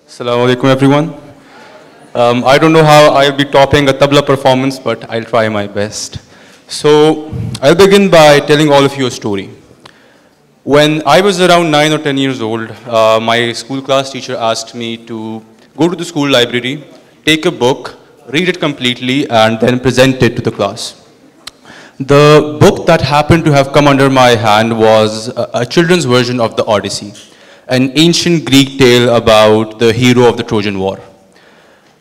Assalamu alaikum everyone. I don't know how I'll be topping a tabla performance, but I'll try my best. So I'll begin by telling all of you a story. When I was around 9 or 10 years old, my school class teacher asked me to go to the school library, take a book, read it completely, and then present it to the class. The book that happened to have come under my hand was a children's version of the Odyssey, an ancient Greek tale about the hero of the Trojan War.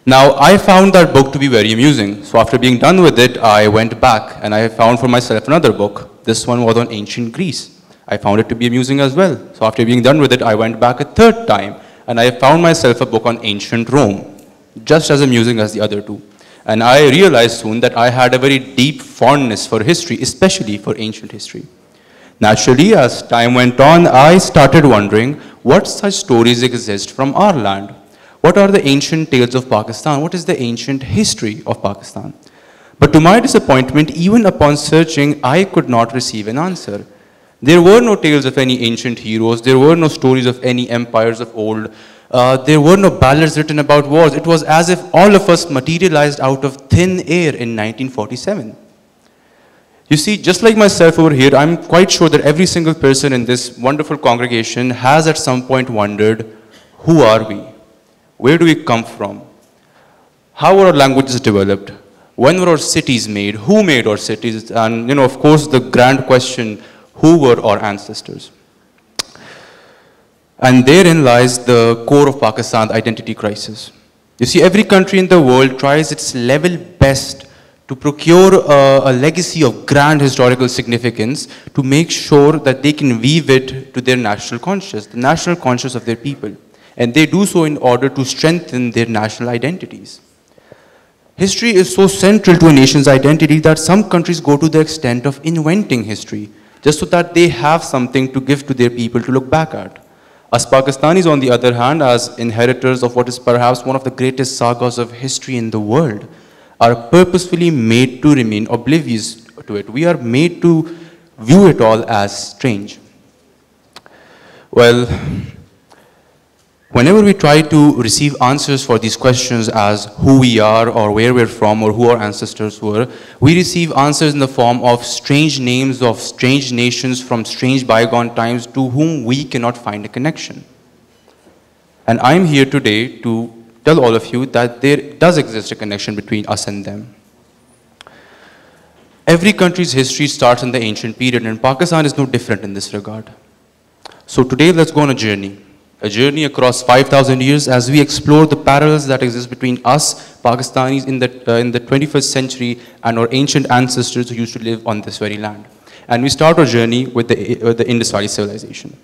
Now, I found that book to be very amusing. So after being done with it, I went back and I found for myself another book. This one was on ancient Greece. I found it to be amusing as well. So after being done with it, I went back a third time and I found myself a book on ancient Rome, just as amusing as the other two. And I realized soon that I had a very deep fondness for history, especially for ancient history. Naturally, as time went on, I started wondering what such stories exist from our land. What are the ancient tales of Pakistan? What is the ancient history of Pakistan? But to my disappointment, even upon searching, I could not receive an answer. There were no tales of any ancient heroes. There were no stories of any empires of old. There were no ballads written about wars. It was as if all of us materialized out of thin air in 1947. You see, just like myself over here, I'm quite sure that every single person in this wonderful congregation has at some point wondered, who are we? Where do we come from? How were our languages developed? When were our cities made? Who made our cities? And, of course, the grand question, who were our ancestors? And therein lies the core of Pakistan's identity crisis. You see, every country in the world tries its level best to procure a legacy of grand historical significance to make sure that they can weave it to their national conscience, the national conscience of their people. And they do so in order to strengthen their national identities. History is so central to a nation's identity that some countries go to the extent of inventing history, just so that they have something to give to their people to look back at. Us Pakistanis, on the other hand, as inheritors of what is perhaps one of the greatest sagas of history in the world, are purposefully made to remain oblivious to it. We are made to view it all as strange. Well, whenever we try to receive answers for these questions as who we are or where we're from or who our ancestors were, we receive answers in the form of strange names of strange nations from strange bygone times to whom we cannot find a connection. And I'm here today to tell all of you that there does exist a connection between us and them. Every country's history starts in the ancient period, and Pakistan is no different in this regard. So today, let's go on a journey across 5,000 years as we explore the parallels that exist between us, Pakistanis, in the 21st century and our ancient ancestors who used to live on this very land. And we start our journey with the Indus Valley civilization.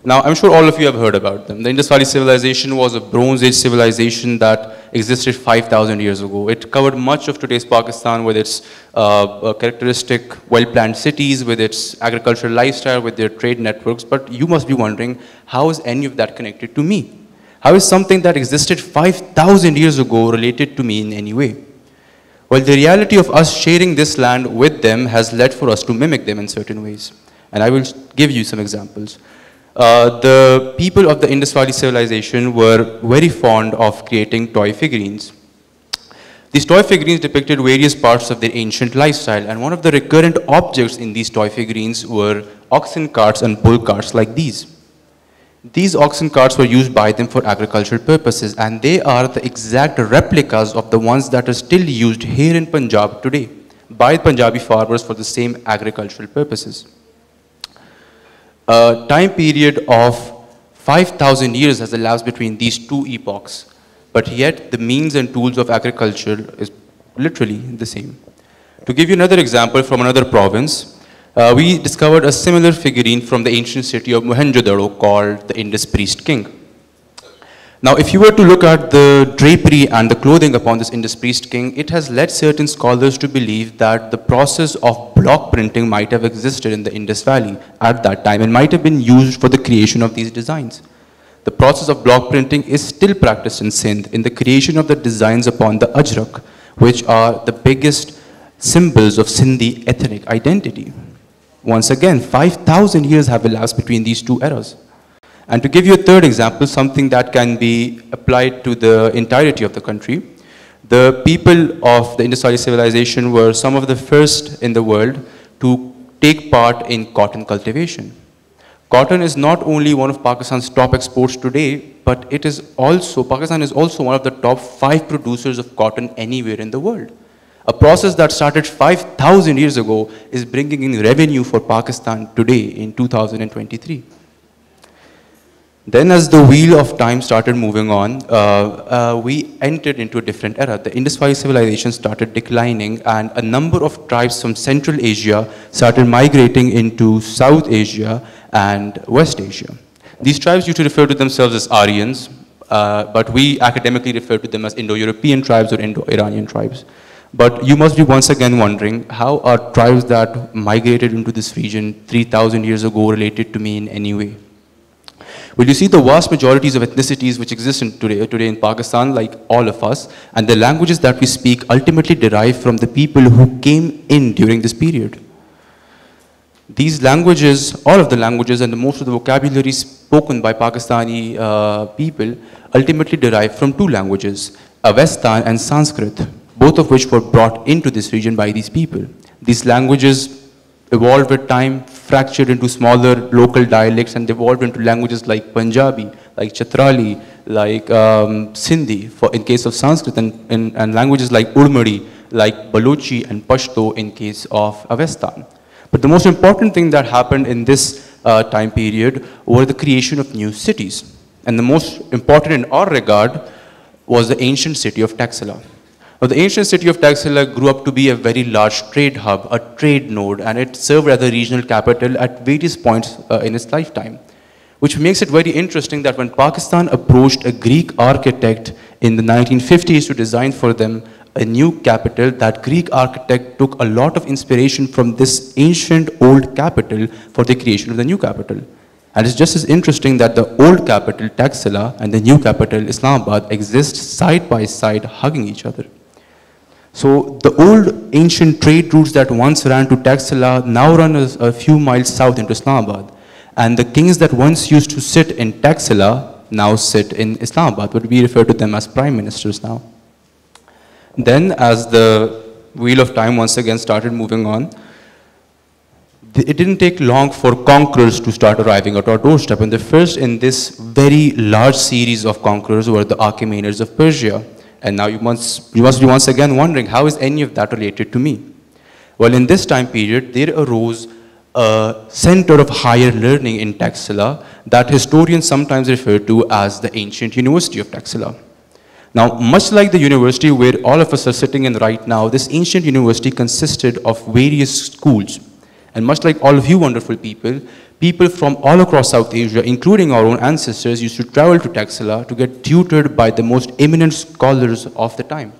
Now, I'm sure all of you have heard about them. The Indus Valley civilization was a Bronze Age civilization that existed 5,000 years ago. It covered much of today's Pakistan with its characteristic, well-planned cities, with its agricultural lifestyle, with their trade networks. But you must be wondering, how is any of that connected to me? How is something that existed 5,000 years ago related to me in any way? Well, the reality of us sharing this land with them has led for us to mimic them in certain ways. And I will give you some examples. The people of the Indus Valley civilization were very fond of creating toy figurines. These toy figurines depicted various parts of their ancient lifestyle, and one of the recurrent objects in these toy figurines were oxen carts and bull carts like these. These oxen carts were used by them for agricultural purposes, and they are the exact replicas of the ones that are still used here in Punjab today by Punjabi farmers for the same agricultural purposes. A time period of 5,000 years has elapsed between these two epochs, but yet the means and tools of agriculture is literally the same. To give you another example from another province, we discovered a similar figurine from the ancient city of Mohenjo-daro called the Indus Priest King. Now, if you were to look at the drapery and the clothing upon this Indus Priest King, it has led certain scholars to believe that the process of block printing might have existed in the Indus Valley at that time and might have been used for the creation of these designs. The process of block printing is still practiced in Sindh in the creation of the designs upon the ajrak, which are the biggest symbols of Sindhi ethnic identity. Once again, 5,000 years have elapsed between these two eras. And to give you a third example, something that can be applied to the entirety of the country, the people of the Indus Valley civilization were some of the first in the world to take part in cotton cultivation. Cotton is not only one of Pakistan's top exports today, but it is also, Pakistan is also one of the top 5 producers of cotton anywhere in the world. A process that started 5,000 years ago is bringing in revenue for Pakistan today in 2023. Then as the wheel of time started moving on, we entered into a different era. The Indus Valley civilization started declining and a number of tribes from Central Asia started migrating into South Asia and West Asia. These tribes used to refer to themselves as Aryans, but we academically refer to them as Indo-European tribes or Indo-Iranian tribes. But you must be once again wondering, how are tribes that migrated into this region 3,000 years ago related to me in any way? Well, you see the vast majorities of ethnicities which exist today in Pakistan, like all of us, and the languages that we speak ultimately derive from the people who came in during this period. These languages, all of the languages and most of the vocabulary spoken by Pakistani people ultimately derive from 2 languages, Avestan and Sanskrit, both of which were brought into this region by these people. These languages evolved with time, fractured into smaller local dialects and evolved into languages like Punjabi, like Chatrali, like Sindhi in case of Sanskrit, and languages like Urmari, like Balochi and Pashto in case of Avestan. But the most important thing that happened in this time period were the creation of new cities. And the most important in our regard was the ancient city of Taxila. Now, the ancient city of Taxila grew up to be a very large trade hub, a trade node, and it served as a regional capital at various points in its lifetime. Which makes it very interesting that when Pakistan approached a Greek architect in the 1950s to design for them a new capital, that Greek architect took a lot of inspiration from this ancient old capital for the creation of the new capital. And it's just as interesting that the old capital, Taxila, and the new capital, Islamabad, exist side by side, hugging each other. So the old ancient trade routes that once ran to Taxila now run a few miles south into Islamabad. And the kings that once used to sit in Taxila now sit in Islamabad, but we refer to them as prime ministers now. Then as the wheel of time once again started moving on, it didn't take long for conquerors to start arriving at our doorstep. And the first in this very large series of conquerors were the Achaemenids of Persia. And now you must be once again wondering, how is any of that related to me? Well, in this time period, there arose a center of higher learning in Taxila that historians sometimes refer to as the ancient University of Taxila. Now, much like the university where all of us are sitting in right now, this ancient university consisted of various schools. And much like all of you wonderful people, people from all across South Asia, including our own ancestors, used to travel to Taxila to get tutored by the most eminent scholars of the time.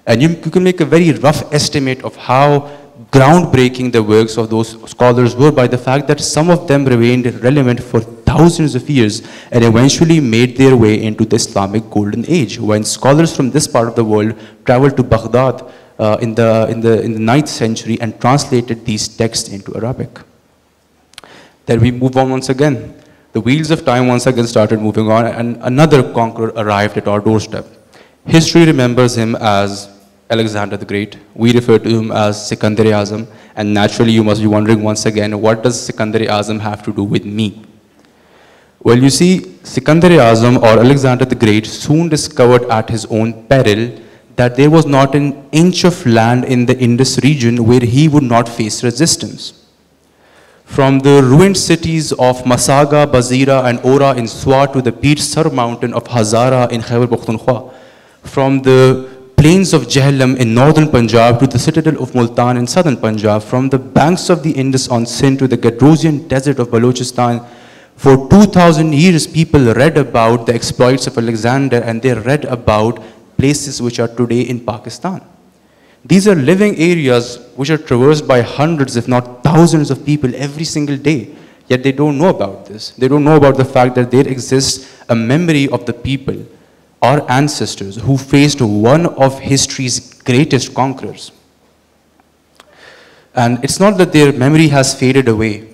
And you can make a very rough estimate of how groundbreaking the works of those scholars were by the fact that some of them remained relevant for thousands of years and eventually made their way into the Islamic Golden Age, when scholars from this part of the world traveled to Baghdad in the 9th century and translated these texts into Arabic. Then we move on once again. The wheels of time once again started moving on, and another conqueror arrived at our doorstep. History remembers him as Alexander the Great. We refer to him as Sikandar-e-Azam, and naturally you must be wondering once again, what does Sikandar-e-Azam have to do with me? Well, you see, Sikandar-e-Azam, or Alexander the Great, soon discovered at his own peril that there was not an inch of land in the Indus region where he would not face resistance. From the ruined cities of Masaga, Bazira, and Ora in Swat to the Pir Sar mountain of Hazara in Khyber Pakhtunkhwa, from the plains of Jhelum in northern Punjab to the citadel of Multan in southern Punjab, from the banks of the Indus on Sindh to the Gadrosian desert of Balochistan, for 2,000 years people read about the exploits of Alexander, and they read about places which are today in Pakistan. These are living areas which are traversed by hundreds, if not thousands of people every single day, yet they don't know about this. They don't know about the fact that there exists a memory of the people, our ancestors, who faced one of history's greatest conquerors. And it's not that their memory has faded away.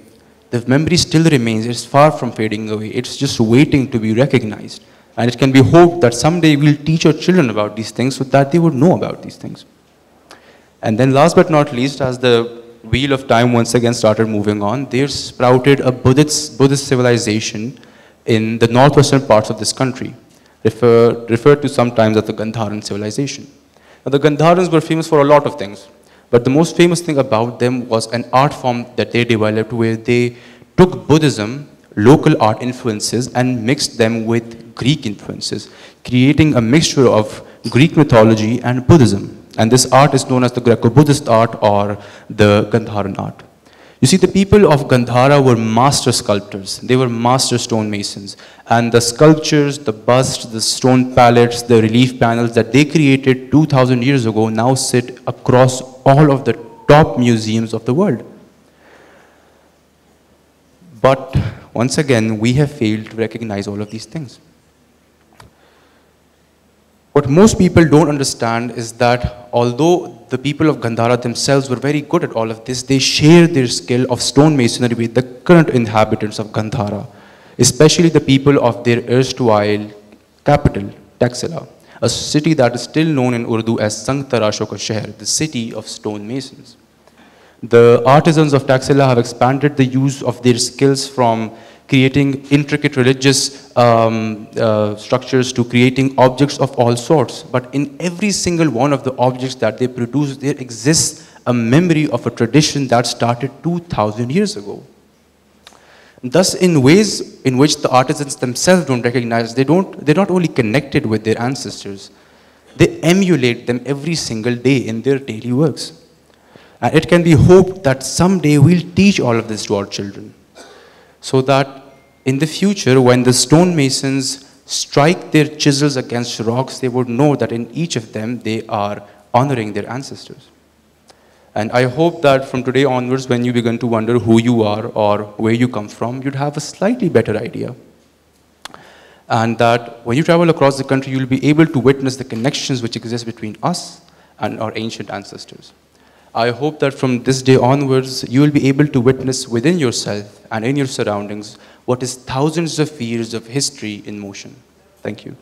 the memory still remains. It's far from fading away. It's just waiting to be recognized. And it can be hoped that someday we'll teach our children about these things so that they would know about these things. And then last but not least, as the wheel of time once again started moving on, there sprouted a Buddhist civilization in the northwestern parts of this country, referred to sometimes as the Gandharan civilization. Now, the Gandharans were famous for a lot of things, but the most famous thing about them was an art form that they developed where they took Buddhism, local art influences, and mixed them with Greek influences, creating a mixture of Greek mythology and Buddhism. And this art is known as the Greco-Buddhist art or the Gandharan art. You see, the people of Gandhara were master sculptors. They were master stonemasons. And the sculptures, the busts, the stone palettes, the relief panels that they created 2,000 years ago now sit across all of the top museums of the world. But once again, we have failed to recognize all of these things. What most people don't understand is that although the people of Gandhara themselves were very good at all of this, they shared their skill of stonemasonry with the current inhabitants of Gandhara, especially the people of their erstwhile capital, Taxila, a city that is still known in Urdu as Sankt Tarasho ka Sheher, the city of stonemasons. The artisans of Taxila have expanded the use of their skills from creating intricate religious structures to creating objects of all sorts. But in every single one of the objects that they produce, there exists a memory of a tradition that started 2,000 years ago. Thus, in ways in which the artisans themselves don't recognize, they're not only connected with their ancestors, they emulate them every single day in their daily works. And it can be hoped that someday we'll teach all of this to our children, so that in the future, when the stonemasons strike their chisels against rocks, they would know that in each of them, they are honoring their ancestors. And I hope that from today onwards, when you begin to wonder who you are or where you come from, you'd have a slightly better idea. And that when you travel across the country, you'll be able to witness the connections which exist between us and our ancient ancestors. I hope that from this day onwards, you will be able to witness within yourself and in your surroundings what is thousands of years of history in motion. Thank you.